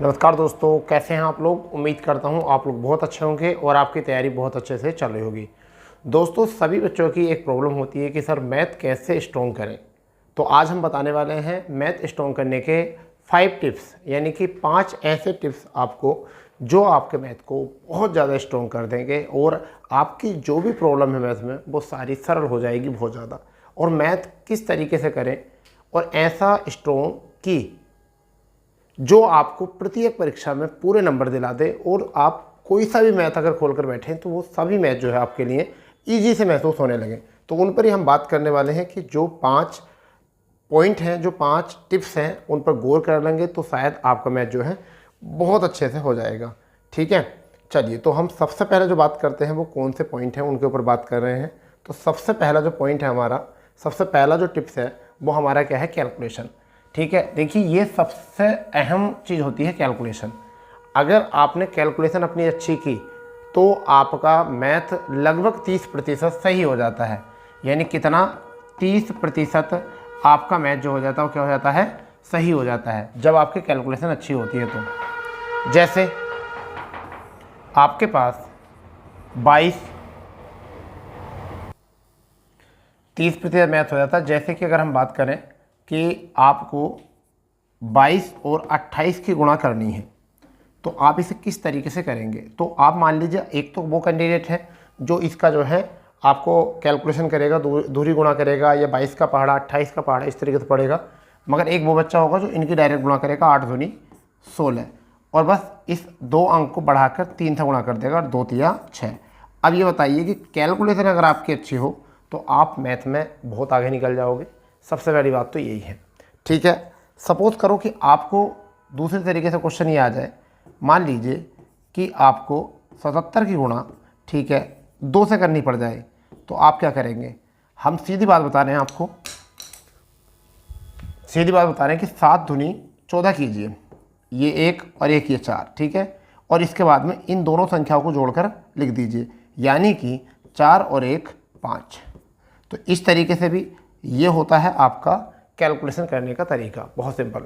नमस्कार दोस्तों, कैसे हैं आप लोग। उम्मीद करता हूं आप लोग बहुत अच्छे होंगे और आपकी तैयारी बहुत अच्छे से चल रही होगी। दोस्तों, सभी बच्चों की एक प्रॉब्लम होती है कि सर मैथ कैसे स्ट्रॉन्ग करें। तो आज हम बताने वाले हैं मैथ स्ट्रॉन्ग करने के 5 टिप्स, यानी कि 5 ऐसे टिप्स आपको जो आपके मैथ को बहुत ज़्यादा स्ट्रॉन्ग कर देंगे और आपकी जो भी प्रॉब्लम है मैथ में वो सारी सरल हो जाएगी बहुत ज़्यादा। और मैथ किस तरीके से करें और ऐसा स्ट्रॉन्ग कि जो आपको प्रत्येक परीक्षा में पूरे नंबर दिला दे और आप कोई सा भी मैथ अगर खोल कर बैठें तो वो सभी मैथ जो है आपके लिए ईजी से महसूस होने लगे। तो उन पर ही हम बात करने वाले हैं कि जो 5 पॉइंट हैं, जो 5 टिप्स हैं, उन पर गौर कर लेंगे तो शायद आपका मैथ जो है बहुत अच्छे से हो जाएगा। ठीक है, चलिए तो हम सबसे पहले जो बात करते हैं वो कौन से पॉइंट हैं उनके ऊपर बात कर रहे हैं। तो सबसे पहला जो पॉइंट है हमारा, सबसे पहला जो टिप्स है वो हमारा क्या है, कैलकुलेशन। ठीक है, देखिए ये सबसे अहम चीज़ होती है कैलकुलेशन। अगर आपने कैलकुलेशन अपनी अच्छी की तो आपका मैथ लगभग 30% सही हो जाता है। यानी कितना, 30% आपका मैथ जो हो जाता है वो क्या हो जाता है, सही हो जाता है जब आपकी कैलकुलेशन अच्छी होती है। तो जैसे आपके पास 30% मैथ हो जाता है। जैसे कि अगर हम बात करें कि आपको 22 और 28 की गुणा करनी है तो आप इसे किस तरीके से करेंगे। तो आप मान लीजिए एक तो वो कैंडिडेट है जो इसका जो है आपको कैलकुलेशन करेगा, दूरी गुणा करेगा, या 22 का पहाड़ा 28 का पहाड़ा इस तरीके से पड़ेगा। मगर एक वो बच्चा होगा जो इनकी डायरेक्ट गुणा करेगा, 8 दूनी 16, और बस इस 2 अंक को बढ़ाकर 3 से गुणा कर देगा और 2 तिया 6। अब ये बताइए कि कैलकुलेशन अगर आपकी अच्छी हो तो आप मैथ में बहुत आगे निकल जाओगे। सबसे पहली बात तो यही है। ठीक है, सपोज करो कि आपको दूसरे तरीके से क्वेश्चन ये आ जाए। मान लीजिए कि आपको 77 की गुणा, ठीक है, 2 से करनी पड़ जाए तो आप क्या करेंगे। हम सीधी बात बता रहे हैं आपको, सीधी बात बता रहे हैं कि 7 दूनी 14 कीजिए, ये 1 और 1 ये 4, ठीक है, और इसके बाद में इन दोनों संख्याओं को जोड़कर लिख दीजिए, यानी कि 4 और 1 5। तो इस तरीके से भी ये होता है आपका कैलकुलेशन करने का तरीका, बहुत सिंपल।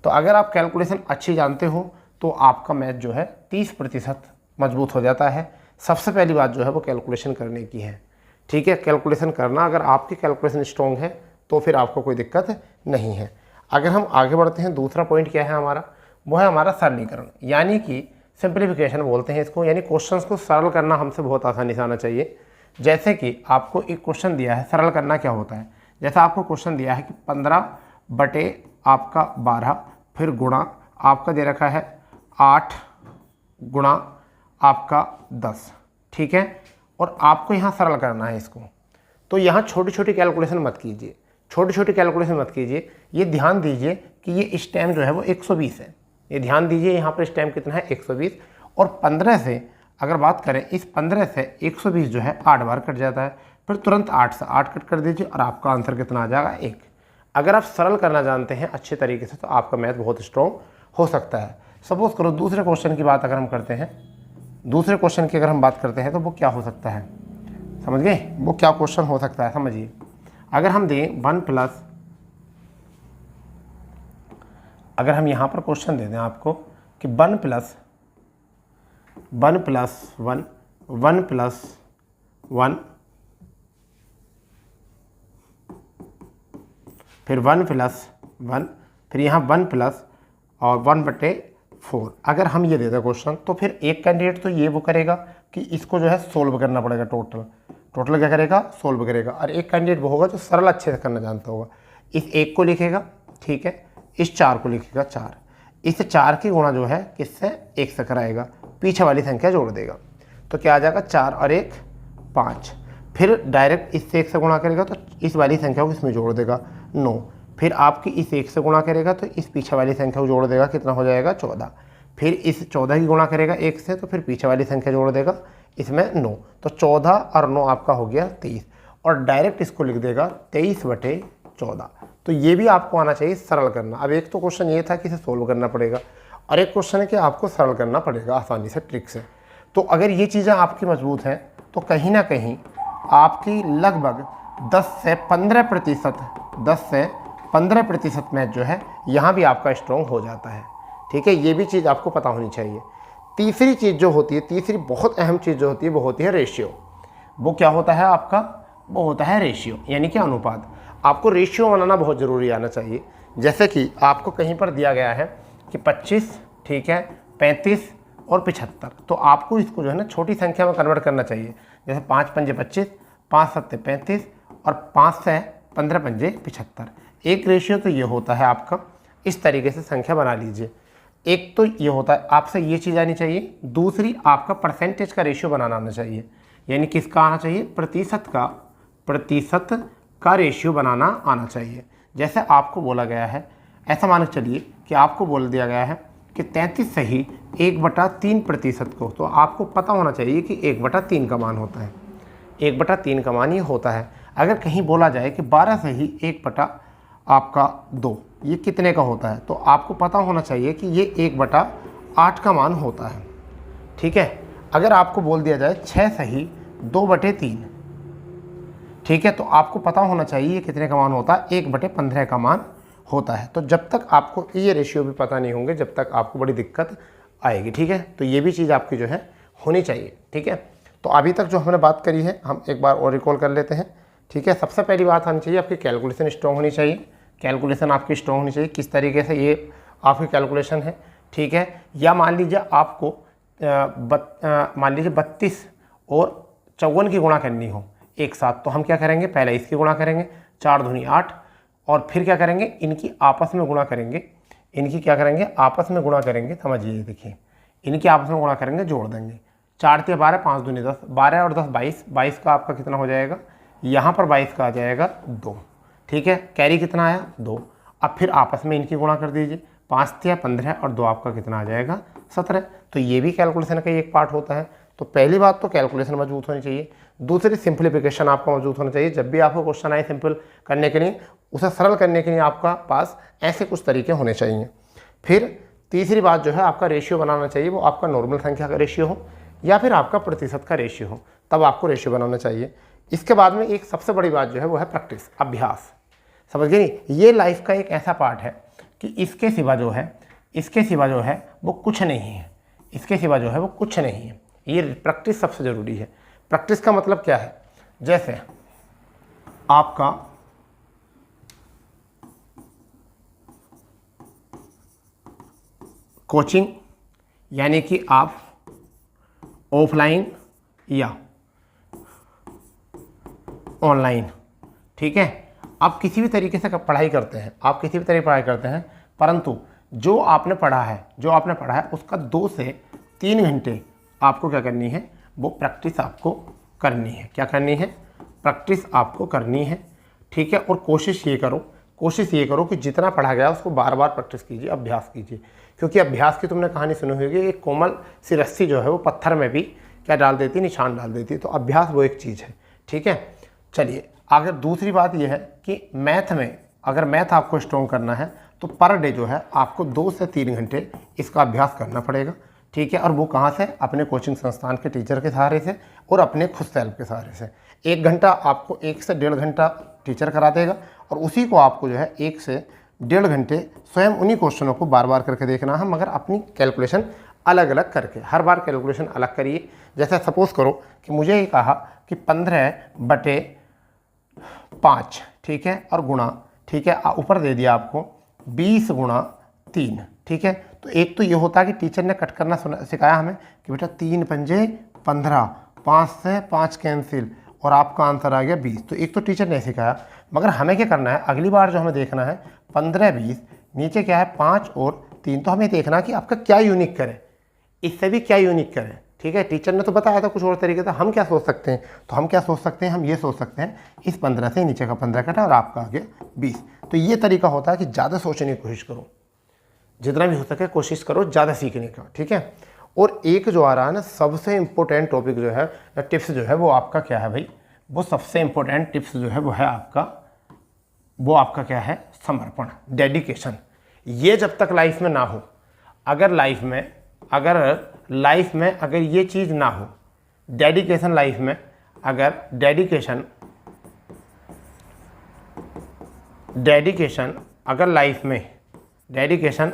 तो अगर आप कैलकुलेशन अच्छी जानते हो तो आपका मैथ जो है 30% मजबूत हो जाता है। सबसे पहली बात जो है वो कैलकुलेशन करने की है। ठीक है, कैलकुलेशन करना, अगर आपकी कैलकुलेशन स्ट्रॉन्ग है तो फिर आपको कोई दिक्कत नहीं है। अगर हम आगे बढ़ते हैं, दूसरा पॉइंट क्या है हमारा, वो है हमारा सरलीकरण, यानी कि सिंप्लीफिकेशन बोलते हैं इसको। यानी क्वेश्चंस को सरल करना हमसे बहुत आसानी से आना चाहिए। जैसे कि आपको एक क्वेश्चन दिया है, सरल करना क्या होता है। जैसा आपको क्वेश्चन दिया है कि 15 बटे आपका 12, फिर गुणा आपका दे रखा है 8 गुणा आपका 10, ठीक है, और आपको यहाँ सरल करना है इसको। तो यहाँ छोटी छोटी कैलकुलेशन मत कीजिए, छोटी छोटी कैलकुलेशन मत कीजिए। ये ध्यान दीजिए कि ये स्टेम जो है वो 120 है। ये ध्यान दीजिए यहाँ पर स्टेम कितना है, 120। और 15 से अगर बात करें, इस 15 से 120 जो है 8 बार कट जाता है, फिर तुरंत 8 से 8 कट कर दीजिए और आपका आंसर कितना आ जाएगा, 1। अगर आप सरल करना जानते हैं अच्छे तरीके से तो आपका मैथ बहुत स्ट्रॉन्ग हो सकता है। सपोज करो दूसरे क्वेश्चन की बात अगर हम करते हैं, दूसरे क्वेश्चन की अगर हम बात करते हैं तो वो क्या हो सकता है, समझ गए, वो क्या क्वेश्चन हो सकता है, समझिए। अगर हम दें 1+, अगर हम यहाँ पर क्वेश्चन दे दें आपको कि 1+1 1+1 फिर 1+1, फिर यहाँ 1+ और 1/4, अगर हम ये दे दें क्वेश्चन तो फिर एक कैंडिडेट तो ये वो करेगा कि इसको जो है सोल्व करना पड़ेगा, टोटल क्या करेगा, सोल्व करेगा। और एक कैंडिडेट वो होगा जो सरल अच्छे से करना जानता होगा, इस 1 को लिखेगा, ठीक है, इस 4 को लिखेगा 4, इस 4 की गुणा जो है किससे, 1 से कराएगा, पीछे वाली संख्या जोड़ देगा तो क्या आ जाएगा, 4 और 1 5। फिर डायरेक्ट इससे 1 से गुणा करेगा तो इस वाली संख्या को इसमें जोड़ देगा 9। फिर आपकी इस 1 से गुणा करेगा तो इस पीछे वाली संख्या को जोड़ देगा, कितना हो जाएगा, 14। फिर इस 14 की गुणा करेगा 1 से तो फिर पीछे वाली संख्या जोड़ देगा, इसमें 9। तो 14 और 9 आपका हो गया 23, और डायरेक्ट इसको लिख देगा 23/14। तो ये भी आपको आना चाहिए सरल करना। अब एक तो क्वेश्चन ये था कि इसे सोल्व करना पड़ेगा, और एक क्वेश्चन है कि आपको सरल करना पड़ेगा आसानी से, ट्रिक से। तो अगर ये चीज़ें आपकी मजबूत हैं तो कहीं ना कहीं आपकी लगभग 10 से 15% मैच जो है यहाँ भी आपका स्ट्रॉन्ग हो जाता है। ठीक है, ये भी चीज़ आपको पता होनी चाहिए। तीसरी चीज़ जो होती है, तीसरी बहुत अहम चीज़ जो होती है वो होती है रेशियो। वो क्या होता है आपका, वो होता है रेशियो, यानी कि अनुपात। आपको रेशियो बनाना बहुत ज़रूरी आना चाहिए। जैसे कि आपको कहीं पर दिया गया है कि 25, ठीक है, 35 और 75, तो आपको इसको जो है ना छोटी संख्या में कन्वर्ट करना चाहिए। जैसे 5 पंजे 25, 5 सत्ते 35 और 5 से 15 पंजे 75। एक रेशियो तो ये होता है आपका, इस तरीके से संख्या बना लीजिए। एक तो ये होता है, आपसे ये चीज़ आनी चाहिए। दूसरी, आपका परसेंटेज का रेशियो बनाना आना चाहिए, यानी किसका आना चाहिए, प्रतिशत का रेशियो बनाना आना चाहिए। जैसे आपको बोला गया है, ऐसा मान के चलिए कि आपको बोल दिया गया है कि 33 से ही 1/3% को, तो आपको पता होना चाहिए कि 1/3 का मान होता है, 1/3 का मान ये होता है। अगर कहीं बोला जाए कि 12 से ही 1/2 ये कितने का होता है, तो आपको पता होना चाहिए कि ये 1/8 का मान होता है, ठीक है। अगर आपको बोल दिया जाए 6 से ही 2/3, ठीक है, तो आपको पता होना चाहिए ये कितने का मान होता है, 1/15 का मान होता है। तो जब तक आपको ये रेशियो भी पता नहीं होंगे, जब तक आपको बड़ी दिक्कत आएगी, ठीक है। तो ये भी चीज़ आपकी जो है होनी चाहिए, ठीक है। तो अभी तक जो हमने बात करी है हम एक बार और रिकॉल कर लेते हैं, ठीक है। सबसे पहली बात आनी चाहिए, आपकी कैलकुलेशन स्ट्रॉन्ग होनी चाहिए। कैलकुलेशन आपकी स्ट्रॉन्ग होनी चाहिए, किस तरीके से ये आपकी कैलकुलेशन है, ठीक है। या मान लीजिए आपको मान लीजिए 32 और 54 की गुणा करनी हो एक साथ, तो हम क्या करेंगे, पहले इसकी गुणा करेंगे, 4 दूनी 8, और फिर क्या करेंगे, इनकी आपस में गुणा करेंगे, इनकी क्या करेंगे, आपस में गुणा करेंगे। समझिए, देखिए, इनकी आपस में गुणा करेंगे, जोड़ देंगे। 4 × 12, 5 दूनी 10, 12 और 10 22, 22 का आपका कितना हो जाएगा, यहाँ पर 22 का आ जाएगा 2, ठीक है। कैरी कितना आया, 2। अब फिर आपस में इनकी गुणा कर दीजिए, 5 × 15 और 2 आपका कितना आ जाएगा, 17। तो ये भी कैलकुलेशन का एक पार्ट होता है। तो पहली बात तो कैलकुलेशन मजबूत होनी चाहिए। दूसरी, सिंप्लीफिकेशन आपका मजबूत होना चाहिए। जब भी आपको क्वेश्चन आए सिंपल करने के लिए, उसे सरल करने के लिए आपका पास ऐसे कुछ तरीके होने चाहिए। फिर तीसरी बात जो है, आपका रेशियो बनाना चाहिए, वो आपका नॉर्मल संख्या का रेशियो हो या फिर आपका प्रतिशत का रेशियो हो, तब आपको रेशियो बनाना चाहिए। इसके बाद में एक सबसे बड़ी बात जो है वो है प्रैक्टिस, अभ्यास। समझ गए नहीं, ये लाइफ का एक ऐसा पार्ट है कि इसके सिवा जो है वो कुछ नहीं है, इसके सिवा जो है वो कुछ नहीं है। ये प्रैक्टिस सबसे ज़रूरी है। प्रैक्टिस का मतलब क्या है, जैसे आपका कोचिंग, यानी कि आप ऑफलाइन या ऑनलाइन, ठीक है, आप किसी भी तरीके से पढ़ाई करते हैं, परंतु जो आपने पढ़ा है उसका 2 से 3 घंटे आपको क्या करनी है, वो प्रैक्टिस आपको करनी है। क्या करनी है, प्रैक्टिस आपको करनी है, ठीक है। और कोशिश ये करो कि जितना पढ़ा गया उसको बार बार प्रैक्टिस कीजिए, अभ्यास कीजिए। क्योंकि अभ्यास की तुमने कहानी सुनी होगी, एक कोमल सी रस्सी जो है वो पत्थर में भी क्या डाल देती, निशान डाल देती। तो अभ्यास वो एक चीज़ है, ठीक है। चलिए, अगर दूसरी बात यह है कि मैथ में अगर मैथ आपको स्ट्रॉन्ग करना है तो पर डे जो है आपको 2 से 3 घंटे इसका अभ्यास करना पड़ेगा, ठीक है। और वो कहाँ से, अपने कोचिंग संस्थान के टीचर के सहारे से और अपने खुद सेल्फ के सहारे से। 1 घंटा आपको 1 से 1.5 घंटा टीचर करा देगा, और उसी को आपको जो है 1 से 1.5 घंटे स्वयं उन्हीं क्वेश्चनों को बार बार करके देखना है, मगर अपनी कैलकुलेशन अलग अलग करके। हर बार कैलकुलेशन अलग करिए। जैसे सपोज़ करो कि मुझे ये कहा कि 15/5, ठीक है, और गुणा, ठीक है, ऊपर दे दिया आपको 20 × 3, ठीक है। तो एक तो ये होता है कि टीचर ने कट करना सिखाया हमें कि बेटा 3 पंजे 15, 5 से 5 कैंसिल, और आपका आंसर आ गया 20। तो एक तो टीचर ने सिखाया, मगर हमें क्या करना है, अगली बार जो हमें देखना है 15 20, नीचे क्या है 5 और 3, तो हमें देखना कि आपका क्या यूनिक करें, इससे भी क्या यूनिक करें, ठीक है। टीचर ने तो बताया था कुछ और तरीके से, हम क्या सोच सकते हैं, तो हम क्या सोच सकते हैं, हम ये सोच सकते हैं इस 15 से नीचे का 15 कटा और आपका आ गया 20। तो ये तरीका होता है कि ज़्यादा सोचने की कोशिश करो, जितना भी हो सके कोशिश करो ज़्यादा सीखने का, ठीक है। और एक जो आ रहा है ना सबसे इम्पोर्टेंट टॉपिक जो है, टिप्स जो है, वो आपका क्या है भाई, वो सबसे इम्पोर्टेंट टिप्स जो है वो है आपका क्या है, समर्पण, डेडिकेशन। ये जब तक लाइफ में ना हो, अगर लाइफ में अगर ये चीज़ ना हो, डेडिकेशन लाइफ में, अगर डेडिकेशन अगर लाइफ में डेडिकेशन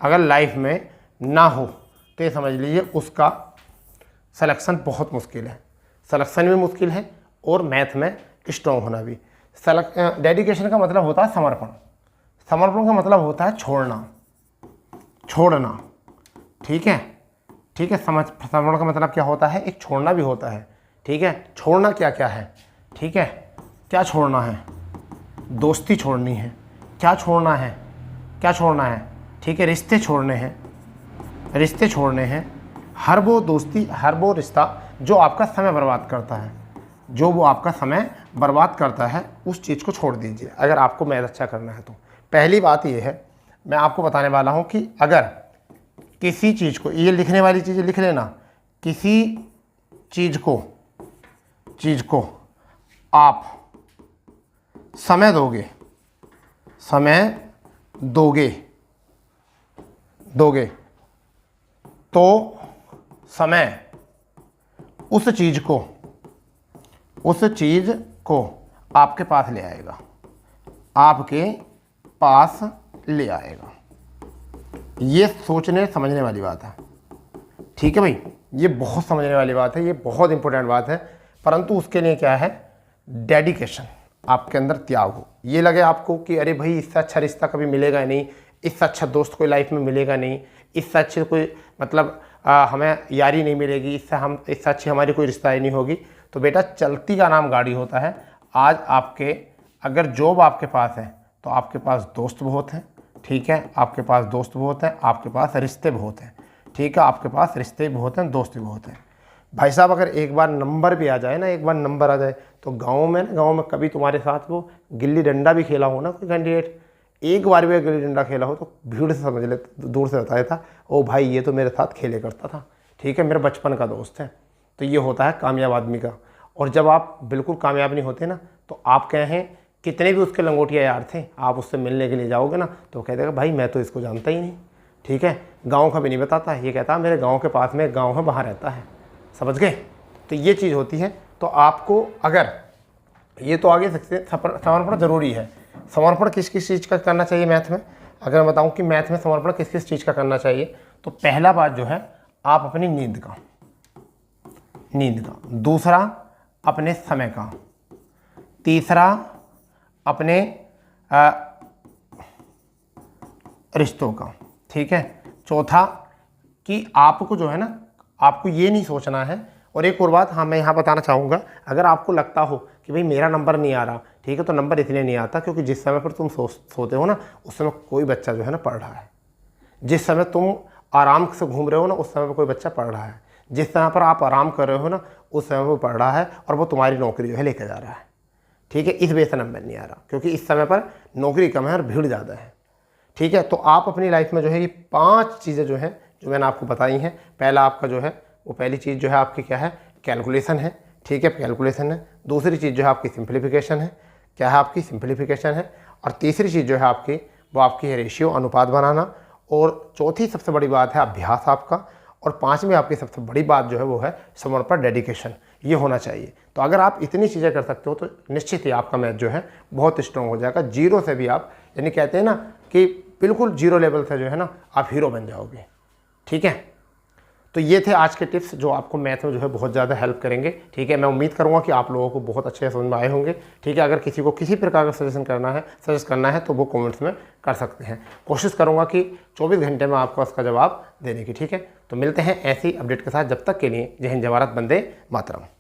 अगर लाइफ में ना हो तो ये समझ लीजिए उसका सिलेक्शन बहुत मुश्किल है। सिलेक्शन भी मुश्किल है और मैथ में स्ट्रॉन्ग होना भी। डेडिकेशन का मतलब होता है समर्पण। समर्पण का मतलब होता है छोड़ना। ठीक है, समर्पण का मतलब क्या होता है, एक छोड़ना भी होता है। ठीक है, छोड़ना क्या क्या है, ठीक है, क्या छोड़ना है, दोस्ती छोड़नी है, क्या छोड़ना है, ठीक है, रिश्ते छोड़ने हैं, हर वो दोस्ती, हर वो रिश्ता जो आपका समय बर्बाद करता है, उस चीज़ को छोड़ दीजिए अगर आपको मैथ अच्छा करना है। तो पहली बात ये है, मैं आपको बताने वाला हूँ कि अगर किसी चीज़ को, ये लिखने वाली चीज़ें लिख लेना, किसी चीज़ को आप समय दोगे तो समय उस चीज़ को आपके पास ले आएगा। ये सोचने समझने वाली बात है। ठीक है भाई, ये बहुत समझने वाली बात है, ये बहुत इंपॉर्टेंट बात है। परंतु उसके लिए क्या है, डेडिकेशन, आपके अंदर त्याग हो। ये लगे आपको कि अरे भाई इससे अच्छा रिश्ता कभी मिलेगा नहीं, इससे अच्छा दोस्त कोई लाइफ में मिलेगा नहीं, इससे अच्छे कोई मतलब हमें यारी नहीं मिलेगी, इससे अच्छी हमारी कोई रिश्ता ही नहीं होगी। तो बेटा, चलती का नाम गाड़ी होता है। आज आपके अगर जॉब आपके पास है तो आपके पास दोस्त बहुत हैं। ठीक है, आपके पास दोस्त बहुत हैं, आपके पास रिश्ते बहुत हैं। ठीक है, आपके पास रिश्ते बहुत हैं, दोस्त भी बहुत हैं। भाई साहब, अगर एक बार नंबर भी आ जाए ना, तो गांव में कभी तुम्हारे साथ वो गिल्ली डंडा भी खेला हो ना कोई कैंडिडेट, एक बार भी गिल्ली डंडा खेला हो तो भीड़ से समझ ले, दूर से बताया था, ओ भाई ये तो मेरे साथ खेले करता था। ठीक है, मेरे बचपन का दोस्त है। तो ये होता है कामयाब आदमी का। और जब आप बिल्कुल कामयाब नहीं होते ना, तो आप कहें कितने भी उसके लंगोटिया यार थे, आप उससे मिलने के लिए जाओगे ना तो कह देगा भाई मैं तो इसको जानता ही नहीं। ठीक है, गांव का भी नहीं बताता, ये कहता मेरे गांव के पास में एक गांव है, वहाँ रहता है। समझ गए? तो ये चीज़ होती है। तो आपको अगर ये तो आगे सकते, समर्पण ज़रूरी है। समर्पण किस किस चीज़ का करना चाहिए मैथ में? अगर मैं बताऊँ कि मैथ में समर्पण किस किस चीज़ का करना चाहिए, तो पहला बात जो है, आप अपनी नींद का, दूसरा अपने समय का, तीसरा अपने रिश्तों का। ठीक है, चौथा कि आपको जो है ना, आपको ये नहीं सोचना है। और एक और बात, हाँ मैं यहाँ बताना चाहूँगा, अगर आपको लगता हो कि भाई मेरा नंबर नहीं आ रहा, ठीक है, तो नंबर इसलिए नहीं आता क्योंकि जिस समय पर तुम सोते हो ना, उस समय कोई बच्चा जो है ना पढ़ रहा है। जिस समय तुम आराम से घूम रहे हो ना, उस समय पर कोई बच्चा पढ़ रहा है। जिस समय पर आप आराम कर रहे हो ना, उस समय वो पढ़ रहा है और वो तुम्हारी नौकरी जो है लेकर जा रहा है। ठीक है, इस वजह से नंबर नहीं आ रहा, क्योंकि इस समय पर नौकरी कम है और भीड़ ज़्यादा है। ठीक है, तो आप अपनी लाइफ में जो है ये 5 चीज़ें जो हैं, जो मैंने आपको बताई हैं, पहला आपका जो है वो पहली चीज़ जो है आपकी क्या है, कैलकुलेशन है। ठीक है, कैलकुलेशन है। दूसरी चीज़ जो है आपकी सिंप्लीफिकेशन है। क्या है आपकी? सिंप्लीफिकेशन है। और तीसरी चीज़ जो है आपकी, वो आपकी है रेशियो, अनुपात बनाना। और चौथी सबसे बड़ी बात है अभ्यास आपका। और पाँचवीं आपकी सबसे बड़ी बात जो है वो है समर्पण, डेडिकेशन। ये होना चाहिए। तो अगर आप इतनी चीज़ें कर सकते हो तो निश्चित ही आपका मैथ जो है बहुत स्ट्रॉन्ग हो जाएगा। जीरो से भी आप, यानी कहते हैं ना कि बिल्कुल जीरो लेवल से जो है ना आप हीरो बन जाओगे। ठीक है, तो ये थे आज के टिप्स जो आपको मैथ में जो है बहुत ज़्यादा हेल्प करेंगे। ठीक है, मैं उम्मीद करूँगा कि आप लोगों को बहुत अच्छे समझ में आए होंगे। ठीक है, अगर किसी को किसी प्रकार का सजेस्ट करना है तो वो कमेंट्स में कर सकते हैं। कोशिश करूँगा कि 24 घंटे में आपको उसका जवाब देने की। ठीक है, तो मिलते हैं ऐसी अपडेट के साथ। जब तक के लिए जय हिंद, जय भारत, वंदे मातरम।